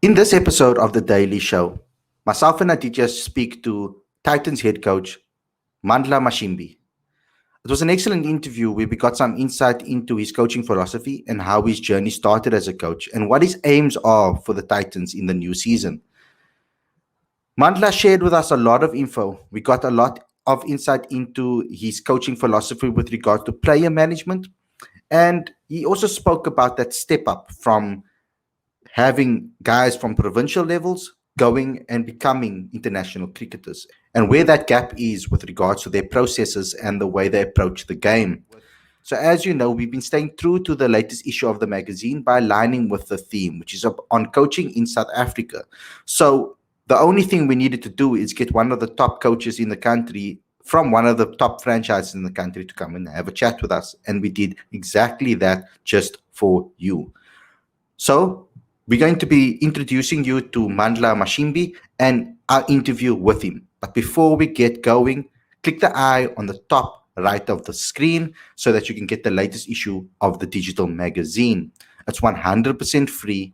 In this episode of The Daily Show, myself and Aditya speak to Titans head coach Mandla Mashimbyi. It was an excellent interview where we got some insight into his coaching philosophy and how his journey started as a coach and what his aims are for the Titans in the new season. Mandla shared with us a lot of info. We got a lot of insight into his coaching philosophy with regard to player management. And he also spoke about that step up from having guys from provincial levels going and becoming international cricketers, and where that gap is with regards to their processes and the way they approach the game. So, as you know, we've been staying true to the latest issue of the magazine by aligning with the theme, which is on coaching in South Africa. So, the only thing we needed to do is get one of the top coaches in the country from one of the top franchises in the country to come and have a chat with us. And we did exactly that just for you. So, we're going to be introducing you to Mandla Mashimbyi and our interview with him. But before we get going, click the eye on the top right of the screen so that you can get the latest issue of the digital magazine. It's 100% free,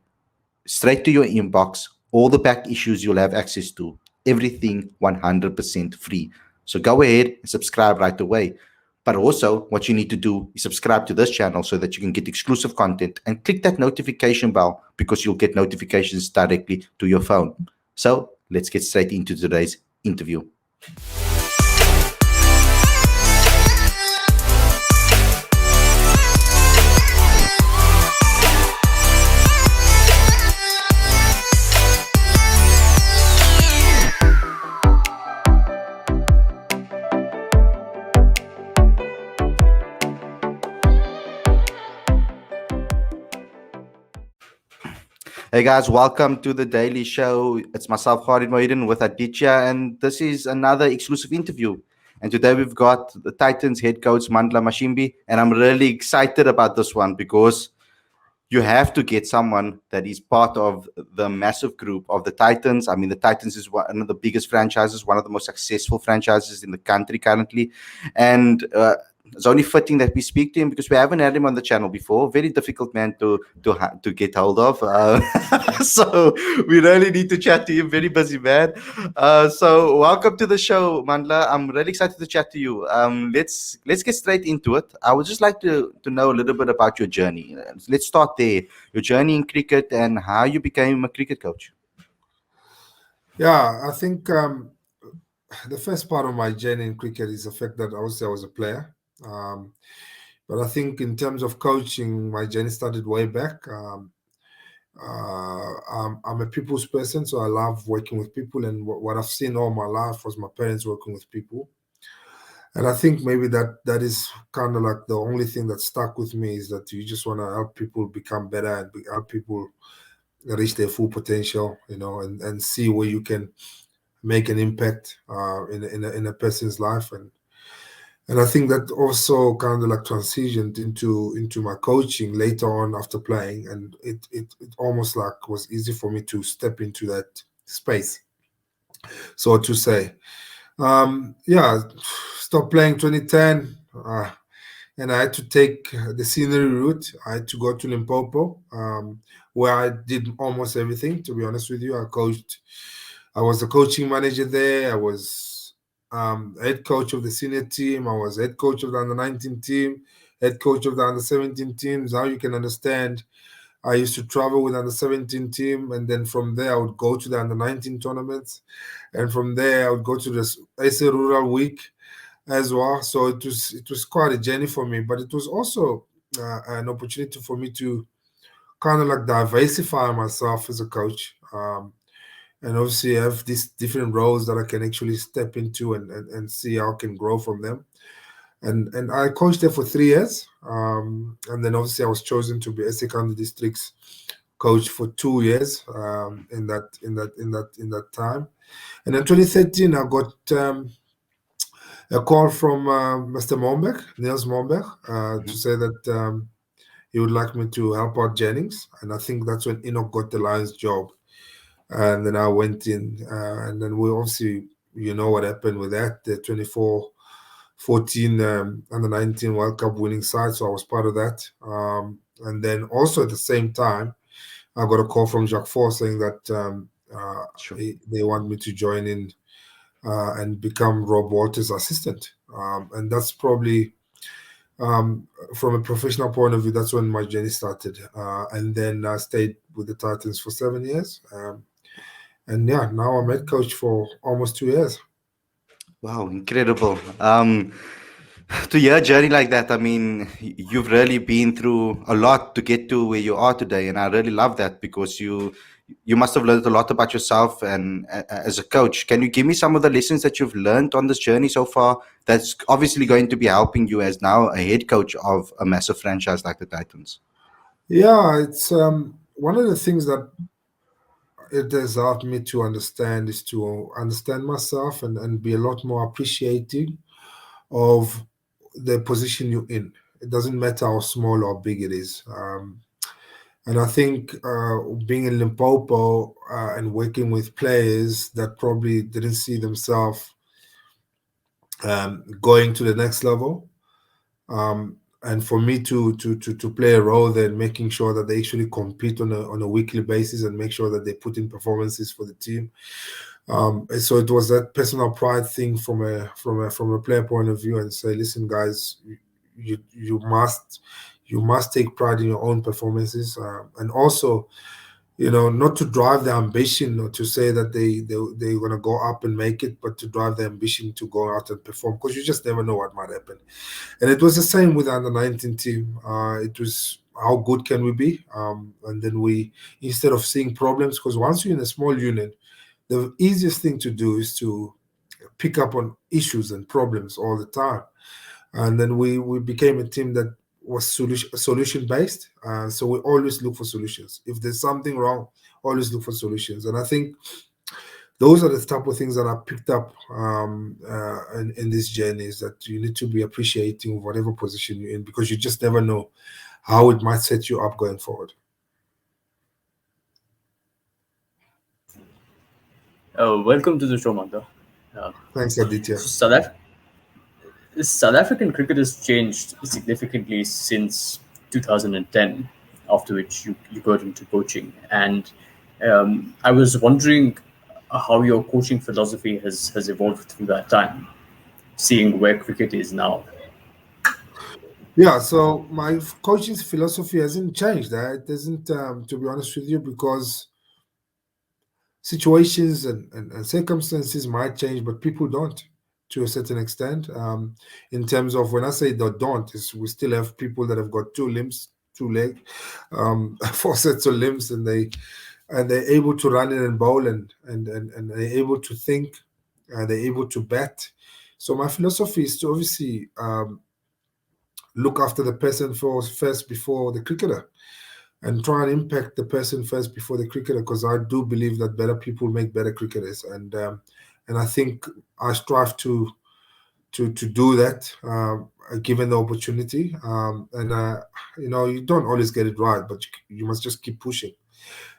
straight to your inbox. All the back issues you'll have access to. Everything 100% free. So go ahead and subscribe right away. But also, what you need to do is subscribe to this channel so that you can get exclusive content and click that notification bell because you'll get notifications directly to your phone. So let's get straight into today's interview. Hey guys, welcome to the Daily Show. It's myself, Khalid Mohidin, with Aditya, and this is another exclusive interview. And today we've got the Titans head coach Mandla Mashimbyi, and I'm really excited about this one because you have to get someone that is part of the massive group of the Titans. I mean, the Titans is one of the biggest franchises, one of the most successful franchises in the country currently, and it's only fitting that we speak to him because we haven't had him on the channel before. Very difficult man to get hold of. So we really need to chat to him. Very busy man. So welcome to the show, Mandla. I'm really excited to chat to you. Let's get straight into it. I would just like to know a little bit about your journey. Let's start there. Your journey in cricket and how you became a cricket coach. Yeah, I think the first part of my journey in cricket is the fact that obviously I was a player. But I think in terms of coaching, my journey started way back. I'm a people's person, so I love working with people. And what I've seen all my life was my parents working with people. And I think maybe that is kind of like the only thing that stuck with me is that you just want to help people become better and help people reach their full potential, and see where you can make an impact in a person's life. And I think that also kind of like transitioned into my coaching later on after playing, and it almost like was easy for me to step into that space, so to say. Yeah, stopped playing 2010, and I had to take the scenery route. I had to go to Limpopo, where I did almost everything. To be honest with you, I was a coaching manager there. I was head coach of the senior team. I was head coach of the under-19 team, head coach of the under-17 teams. Now you can understand. I used to travel with under-17 team, and then from there I would go to the under-19 tournaments, and from there I would go to the SA Rural Week as well. So it was quite a journey for me, but it was also an opportunity for me to kind of like diversify myself as a coach. And obviously have these different roles that I can actually step into and see how I can grow from them. And I coached there for 3 years. And then obviously I was chosen to be SA County District's coach for 2 years in that time. And in 2013 I got a call from Mr. Niels Momberg, to say that he would like me to help out Jennings. And I think that's when Enoch got the Lions job. And then I went in, and then we obviously, what happened with that, the 14 under-19 World Cup winning side. So I was part of that. And then also at the same time, I got a call from Jacques Four saying that Sure. they want me to join in and become Rob Walters' assistant. And that's probably, from a professional point of view, that's when my journey started. And then I stayed with the Titans for 7 years. And yeah, now I'm head coach for almost 2 years. Wow, incredible. To hear a journey like that, I mean, you've really been through a lot to get to where you are today, and I really love that because you must have learned a lot about yourself and as a coach. Can you give me some of the lessons that you've learned on this journey so far? That's obviously going to be helping you as now a head coach of a massive franchise like the Titans. Yeah, it's one of the things that it has helped me to understand is to understand myself and be a lot more appreciating of the position you're in. It doesn't matter how small or big it is. And I think being in Limpopo and working with players that probably didn't see themselves going to the next level, and for me to play a role there, making sure that they actually compete on a weekly basis and make sure that they put in performances for the team. And so it was that personal pride thing from a player point of view, and say, listen, guys, you must take pride in your own performances, and also, not to drive the ambition or to say that they're gonna go up and make it, but to drive the ambition to go out and perform, because you just never know what might happen. And it was the same with the under 19 team. It was how good can we be, and then we, instead of seeing problems, because once you're in a small unit, the easiest thing to do is to pick up on issues and problems all the time. And then we became a team that was solution based. So we always look for solutions. If there's something wrong, always look for solutions. And I think those are the type of things that I picked up in this journey, is that you need to be appreciating whatever position you're in, because you just never know how it might set you up going forward. Welcome to the show, Mandla. Uh, Thanks, Aditya. so South African cricket has changed significantly since 2010, after which you got into coaching. And I was wondering how your coaching philosophy has evolved through that time, seeing where cricket is now. Yeah, so my coaching philosophy hasn't changed. It doesn't, to be honest with you, because situations and circumstances might change, but people don't, to a certain extent. In terms of, when I say they don't, is we still have people that have got two limbs, two legs, four sets of limbs, and they're able to run in and bowl, and they're able to think, they're able to bat. So my philosophy is to obviously look after the person first before the cricketer, and try and impact the person first before the cricketer, because I do believe that better people make better cricketers, and I think I strive to do that, given the opportunity. And you don't always get it right, but you must just keep pushing.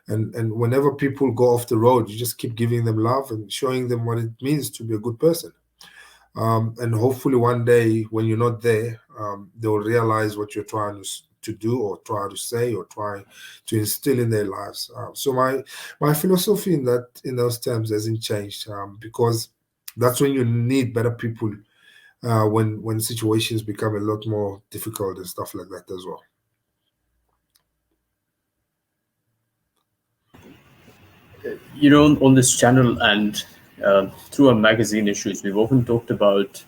And whenever people go off the road, you just keep giving them love and showing them what it means to be a good person. And hopefully one day, when you're not there, they'll realize what you're trying to do, or try to say, or try to instill in their lives. So my philosophy in those terms hasn't changed, because that's when you need better people, when situations become a lot more difficult and stuff like that as well. On this channel and through our magazine issues, we've often talked about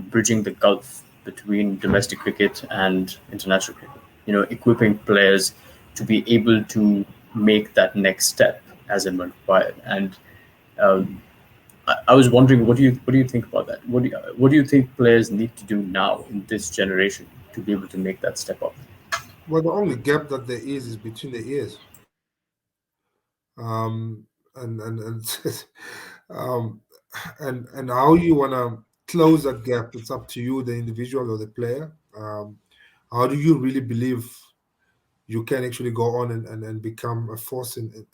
bridging the gulf between domestic cricket and international cricket. Equipping players to be able to make that next step as and when required. And I was wondering, what do you think about that? What do you think players need to do now in this generation to be able to make that step up? Well, the only gap that there is between the ears. And um, and how you want to close that gap, it's up to you, the individual or the player. How do you really believe you can actually go on and become a force in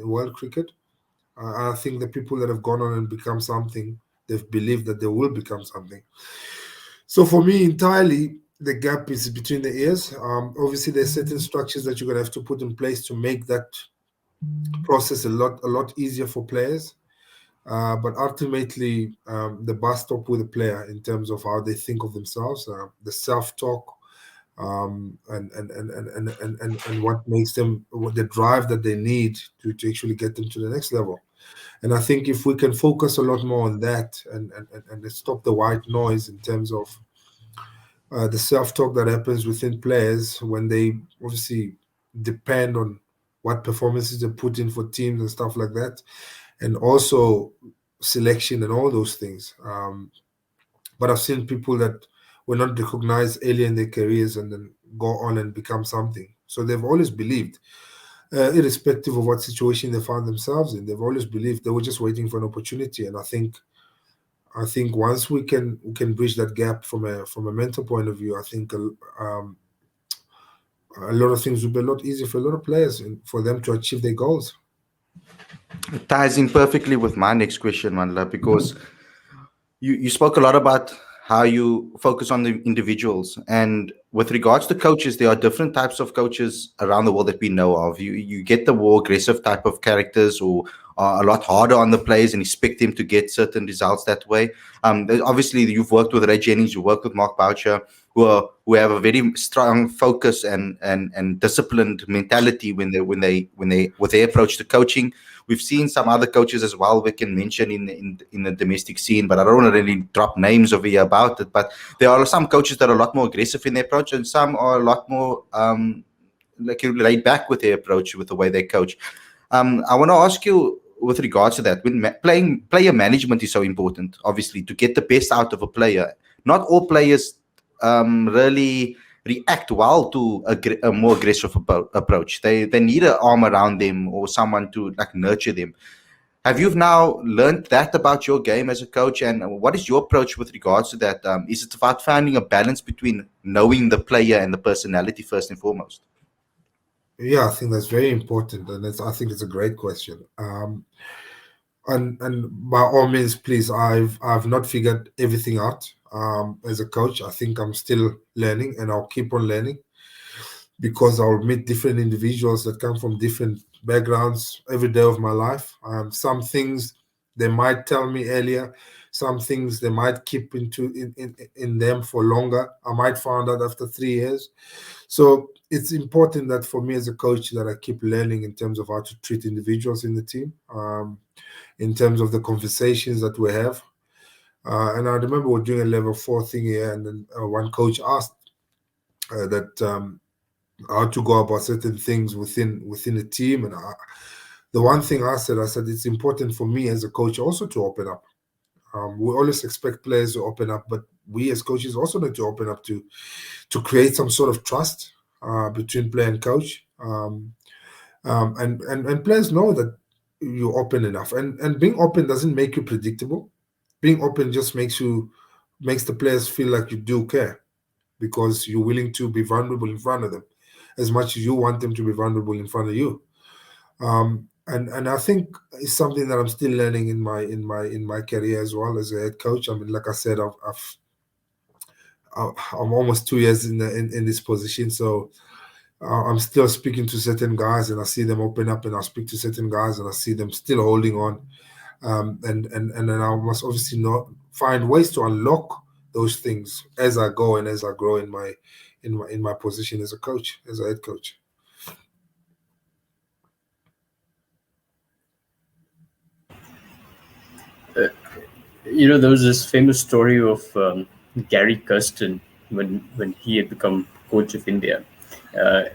world cricket? I think the people that have gone on and become something, they've believed that they will become something. So for me, entirely, the gap is between the ears. Obviously, there's certain structures that you're gonna have to put in place to make that process a lot easier for players. But ultimately, the bus stop with the player in terms of how they think of themselves, the self-talk, and what makes them, the drive that they need to actually get them to the next level. And I think if we can focus a lot more on that and stop the white noise in terms of the self-talk that happens within players when they obviously depend on what performances they put in for teams and stuff like that, and also selection and all those things. But I've seen people that were not recognized early in their careers and then go on and become something. So they've always believed, irrespective of what situation they found themselves in, they've always believed they were just waiting for an opportunity. And I think once we can bridge that gap from a mental point of view, I think a lot of things will be a lot easier for a lot of players and for them to achieve their goals. It ties in perfectly with my next question, Mandla, because you spoke a lot about how you focus on the individuals. And with regards to coaches, there are different types of coaches around the world that we know of. You get the more aggressive type of characters who are a lot harder on the players and expect them to get certain results that way. Obviously, you've worked with Ray Jennings, you worked with Mark Boucher, who have a very strong focus and disciplined mentality when they with their approach to coaching. We've seen some other coaches as well we can mention in the domestic scene, but I don't want to really drop names over here about it. But there are some coaches that are a lot more aggressive in their approach, and some are a lot more like laid back with their approach, with the way they coach. I want to ask you with regards to that, when player management is so important, obviously, to get the best out of a player. Not all players really react well to a more aggressive approach. They need an arm around them or someone to like nurture them. Have you now learned that about your game as a coach, and what is your approach with regards to that? Is it about finding a balance between knowing the player and the personality first and foremost? Yeah, I think that's very important, and I think it's a great question. And by all means, please, I've not figured everything out. As a coach, I think I'm still learning, and I'll keep on learning because I'll meet different individuals that come from different backgrounds every day of my life. Some things they might tell me earlier, some things they might keep in them for longer. I might find out after 3 years. So it's important that for me as a coach that I keep learning in terms of how to treat individuals in the team, in terms of the conversations that we have. And I remember we're doing a level 4 thing here, and then one coach asked that how to go about certain things within a team. And the one thing I said it's important for me as a coach also to open up. We always expect players to open up, but we as coaches also need to open up to create some sort of trust between player and coach. And players know that you're open enough. And being open doesn't make you predictable. Being open just makes the players feel like you do care, because you're willing to be vulnerable in front of them as much as you want them to be vulnerable in front of you. And I think it's something that I'm still learning in my career as well as a head coach. I mean, like I said, I'm almost 2 years in this position, so I'm still speaking to certain guys, and I see them open up, and I speak to certain guys, and I see them still holding on. And then I must obviously not find ways to unlock those things as I go and as I grow in my position as a coach, as a head coach. There was this famous story of Gary Kirsten when he had become coach of India.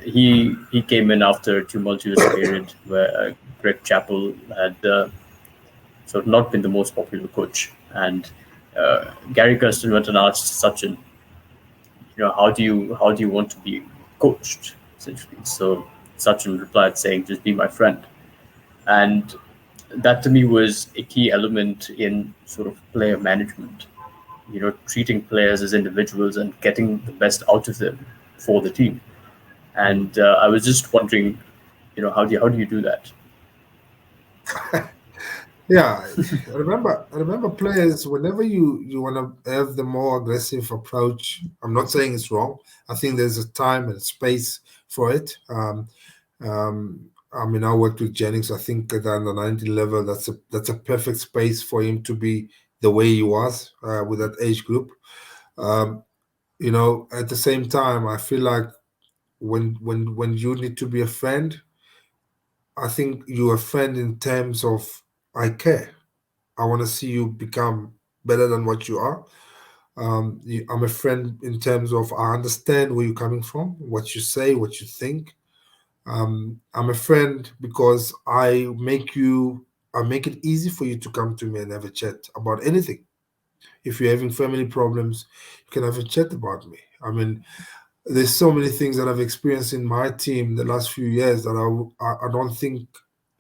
He came in after a tumultuous period where Greg Chappell had sort of not been the most popular coach, and Gary Kirsten went and asked Sachin, how do you want to be coached, essentially. So Sachin replied saying, just be my friend. And that to me was a key element in sort of player management, treating players as individuals and getting the best out of them for the team. And I was just wondering, how do you do that? Yeah, I remember players whenever you want to have the more aggressive approach. I'm not saying it's wrong. I think there's a time and space for it. I mean, I worked with Jennings. I think at the under 19 level, that's a perfect space for him to be the way he was with that age group. Um, at the same time, I feel like when you need to be a friend, I think you're a friend in terms of I care. I want to see you become better than what you are. I'm a friend in terms of I understand where you're coming from, what you say, what you think. I'm a friend because I make it easy for you to come to me and have a chat about anything. If you're having family problems, you can have a chat about me. I mean, there's so many things that I've experienced in my team the last few years that I don't think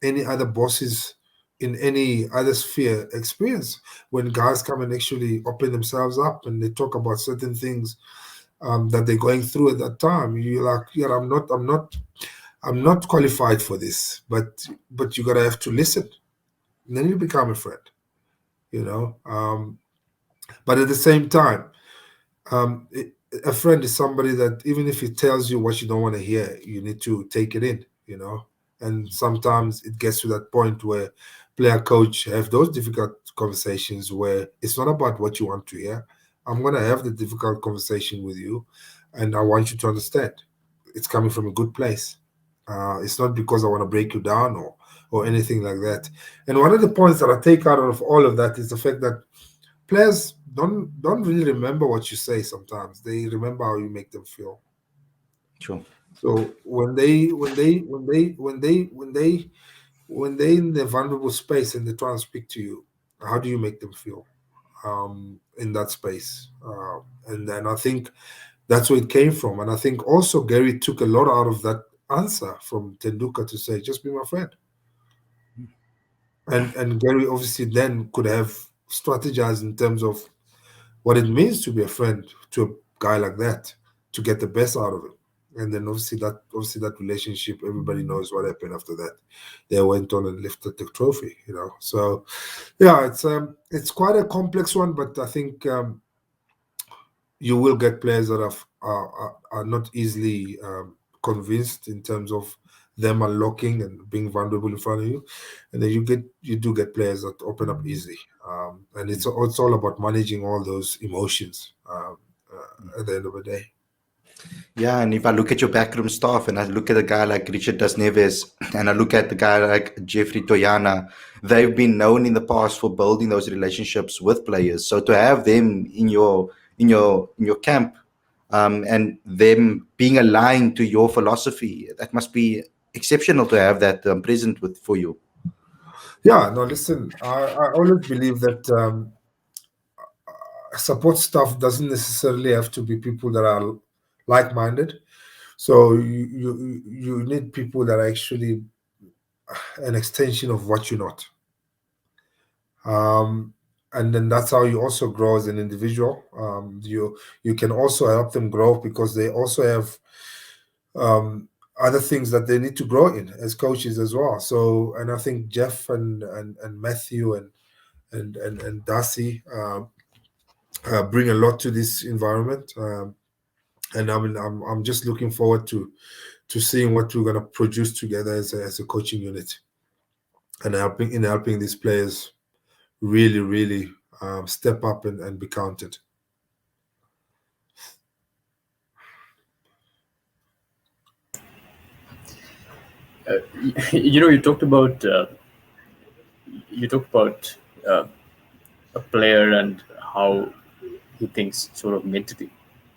any other bosses in any other sphere experience. When guys come and actually open themselves up and they talk about certain things that they're going through at that time, you're like, yeah, I'm not qualified for this, but you gotta have to listen. And then you become a friend, you know. But at the same time, um, it, a friend is somebody that even if he tells you what you don't want to hear, you need to take it in, you know. And sometimes it gets to that point where player coach have those difficult conversations where it's not about what you want to hear. I'm gonna have the difficult conversation with you, and I want you to understand it's coming from a good place. It's not because I want to break you down or anything like that. And one of the points that I take out of all of that is the fact that players don't really remember what you say sometimes. They remember how you make them feel. Sure. So when they in the vulnerable space and they try and speak to you, how do you make them feel in that space? And then I think that's where it came from. And I think also Gary took a lot out of that answer from Tenduka to say, just be my friend. And Gary obviously then could have strategized in terms of what it means to be a friend to a guy like that, to get the best out of him. And then obviously that relationship, everybody knows what happened after that. They went on and lifted the trophy, you know. So yeah, it's quite a complex one, but I think you will get players that are not easily convinced in terms of them unlocking and being vulnerable in front of you, and then you do get players that open up easy, and it's all about managing all those emotions at the end of the day. Yeah, and if I look at your backroom staff and I look at a guy like Richard Das Neves and I look at the guy like Jeffrey Toyana, they've been known in the past for building those relationships with players. So to have them in your camp, and them being aligned to your philosophy, that must be exceptional to have that present with for you. Yeah, no, listen, I always believe that support staff doesn't necessarily have to be people that are like-minded. So you need people that are actually an extension of what you're not. um, and then that's how you also grow as an individual. You can also help them grow because they also have other things that they need to grow in as coaches as well. So, and I think Jeff and Matthew and Darcy bring a lot to this environment. And I mean, I'm just looking forward to seeing what we're going to produce together as a coaching unit, and helping these players really, really step up and be counted. You know, you talked about uh, a player and how he thinks sort of mentally,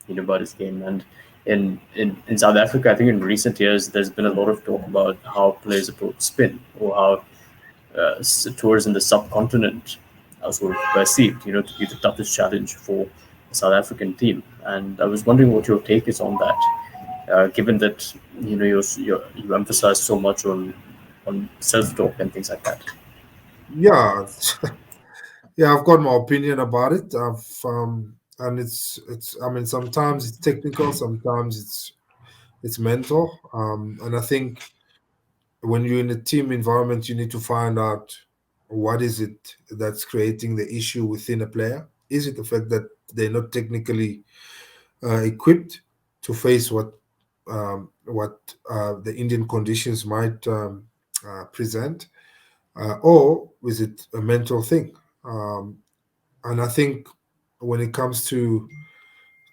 about his game. And in South Africa, I think in recent years, there's been a lot of talk about how players approach spin, or how tours in the subcontinent are sort of perceived, to be the toughest challenge for the South African team. And I was wondering what your take is on that, given that you emphasize so much on self-talk and things like that. Yeah, yeah, I've got my opinion about it. And it's. I mean, sometimes it's technical, sometimes it's mental. And I think when you're in a team environment, you need to find out. what is it that's creating the issue within a player? Is it the fact that they're not technically equipped to face what the Indian conditions might present, or is it a mental thing? And I think when it comes to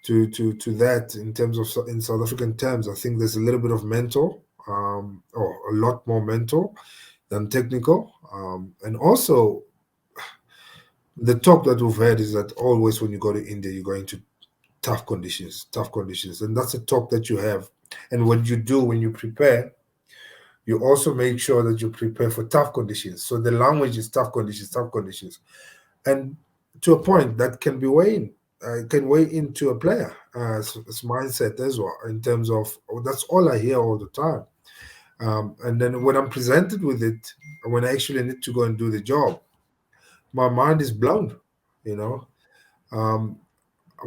that in terms of in South African terms, I think there's a little bit of mental, or a lot more mental than technical, and also the talk that we've heard is that always when you go to India, you're going to tough conditions, and that's a talk that you have. And what you do when you prepare, you also make sure that you prepare for tough conditions. So the language is tough conditions, and to a point that can be weighing. Can weigh into a player mindset as well, in terms of that's all I hear all the time. And then when I'm presented with it, when I actually need to go and do the job, my mind is blown. You know,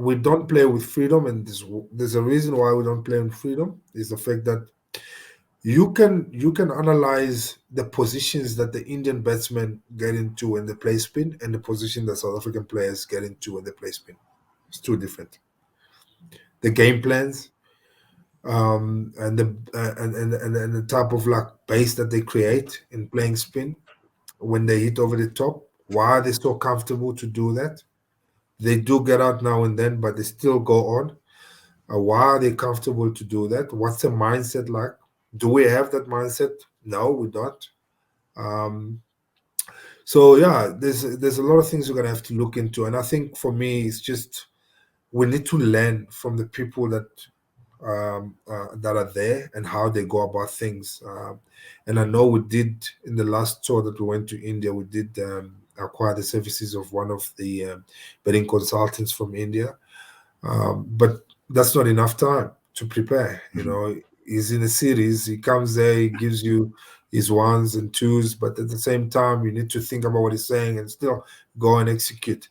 we don't play with freedom, and there's a reason why we don't play with freedom. Is the fact that you can analyze the positions that the Indian batsmen get into when they play spin, and the position that South African players get into when they play spin. It's two different. The game plans, and the type of like base that they create in playing spin when they hit over the top. Why are they so comfortable to do that? They do get out now and then, but they still go on. Why are they comfortable to do that? What's the mindset like? Do we have that mindset? No, we don't. So yeah, there's a lot of things we're gonna have to look into, and I think for me, it's just we need to learn from the people that are there and how they go about things. And I know we did in the last tour that we went to India, we did acquire the services of one of the betting consultants from India. But that's not enough time to prepare. You know, he's in a series, he comes there, he gives you his ones and twos, but at the same time, you need to think about what he's saying and still go and execute.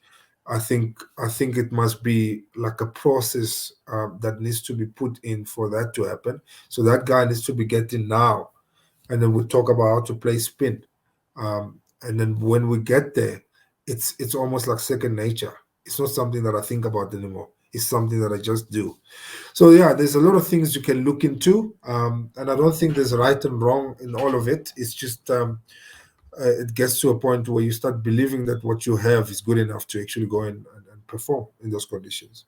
I think it must be like a process that needs to be put in for that to happen. So that guy needs to be getting now, and then we'll talk about how to play spin. And then when we get there, it's almost like second nature. It's not something that I think about anymore. It's something that I just do. So yeah, there's a lot of things you can look into, and I don't think there's right and wrong in all of it. It's just it gets to a point where you start believing that what you have is good enough to actually go and perform in those conditions.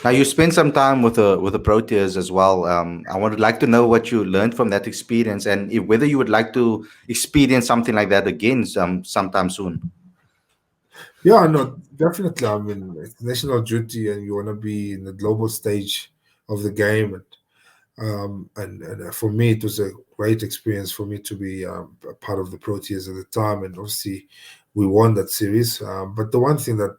Now you spent some time with the Proteas as well. I would like to know what you learned from that experience, and whether you would like to experience something like that again sometime soon. Yeah, no, definitely. I mean, it's national duty, and you want to be in the global stage of the game, and for me, it was a great experience for me to be a part of the Proteas at the time, and obviously, we won that series. But the one thing that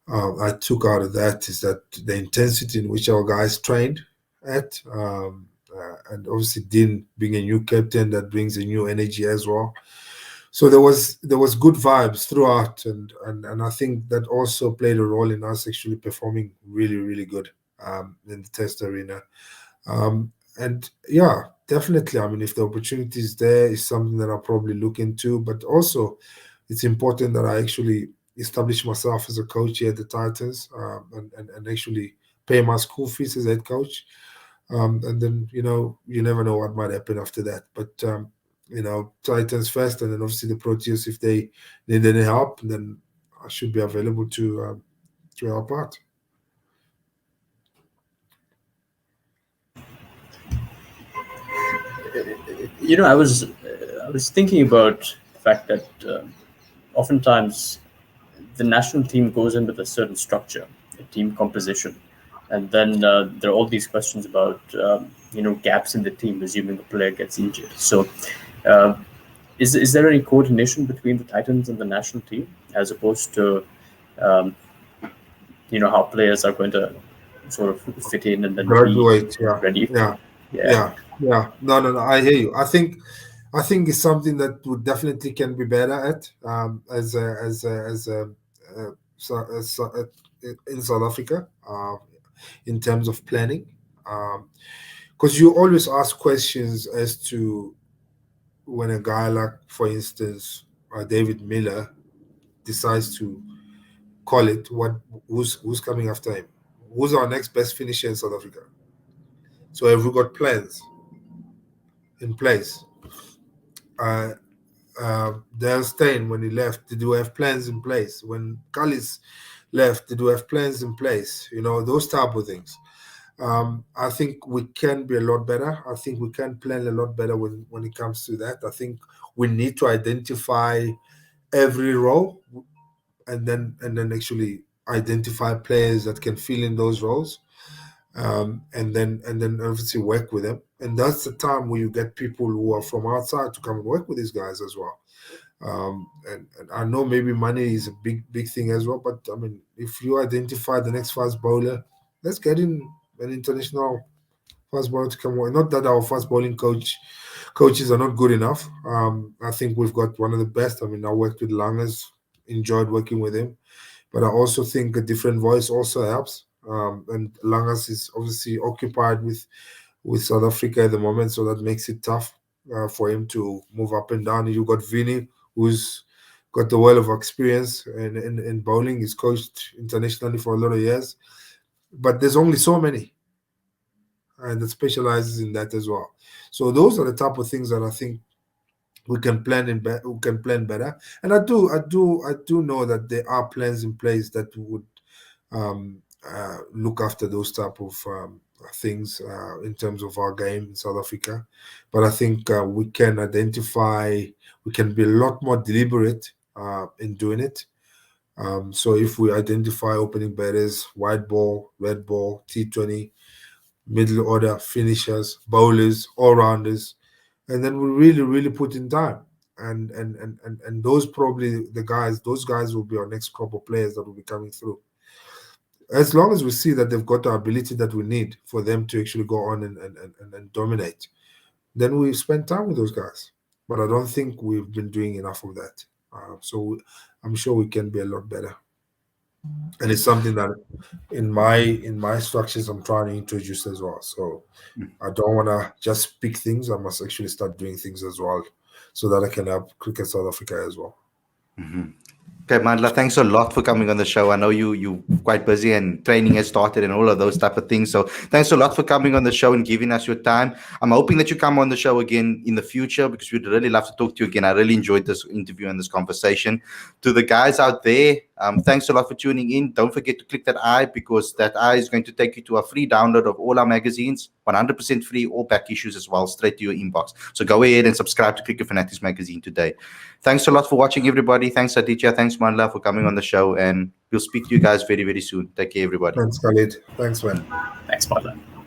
I took out of that is that the intensity in which our guys trained at, and obviously Dean being a new captain, that brings a new energy as well. So there was good vibes throughout, and I think that also played a role in us actually performing really, really good in the test arena. And yeah, definitely. I mean, if the opportunity is there, it's something that I'll probably look into. But also, it's important that I actually establish myself as a coach here at the Titans, and actually pay my school fees as head coach. And then, you never know what might happen after that. But, Titans first, and then obviously the Proteas, if they need any help, then I should be available to help out. I was thinking about the fact that oftentimes the national team goes in with a certain structure, a team composition, and then there are all these questions about gaps in the team, assuming a player gets injured. So, is there any coordination between the Titans and the national team, as opposed to how players are going to sort of fit in and then Graduate, be ready? yeah. No. I hear you. I think it's something that we definitely can be better at, in South Africa, in terms of planning, because you always ask questions as to when a guy, like for instance, David Miller decides to call it, who's coming after him? Who's our next best finisher in South Africa? So have we got plans in place? Dale Steyn, when he left, did we have plans in place? When Khalid left, did we have plans in place? Those type of things. I think we can be a lot better. I think we can plan a lot better when it comes to that. I think we need to identify every role and then actually identify players that can fill in those roles, and then obviously work with them. And that's the time where you get people who are from outside to come and work with these guys as well. And I know maybe money is a big thing as well, but I mean, if you identify the next fast bowler, let's get in an international fast bowler to come on. Not that our fast bowling coaches are not good enough. I think we've got one of the best. I mean, I worked with Langers, enjoyed working with him, but I also think a different voice also helps. And Langers is obviously occupied with South Africa at the moment, so that makes it tough for him to move up and down. You got Vinny, who's got the world of experience in bowling. He's coached internationally for a lot of years, but there's only so many, and that specializes in that as well. So those are the type of things that I think we can plan better. And I do know that there are plans in place that would look after those type of things in terms of our game in South Africa. But I think we can be a lot more deliberate in doing it. So if we identify opening batters, white ball, red ball, T20, middle order, finishers, bowlers, all-rounders, and then we really put in time. And those guys will be our next crop of players that will be coming through. As long as we see that they've got the ability that we need for them to actually go on and dominate, then we spend time with those guys. But I don't think we've been doing enough of that. I'm sure we can be a lot better. And it's something that in my structures I'm trying to introduce as well. So I don't want to just speak things. I must actually start doing things as well, so that I can help Cricket South Africa as well. Mm-hmm. Okay, Mandla, thanks a lot for coming on the show. I know you're quite busy and training has started and all of those type of things. So thanks a lot for coming on the show and giving us your time. I'm hoping that you come on the show again in the future, because we'd really love to talk to you again. I really enjoyed this interview and this conversation. To the guys out there, thanks a lot for tuning in. Don't forget to click that I, because that I is going to take you to a free download of all our magazines, 100% free, all back issues as well, straight to your inbox. So go ahead and subscribe to Cricket Fanatics magazine today. Thanks a lot for watching, everybody. Thanks, Aditya. Thanks, Mandla, for coming on the show. And we'll speak to you guys very, very soon. Take care, everybody. Thanks, Khalid. Thanks, man. Thanks, Mandla.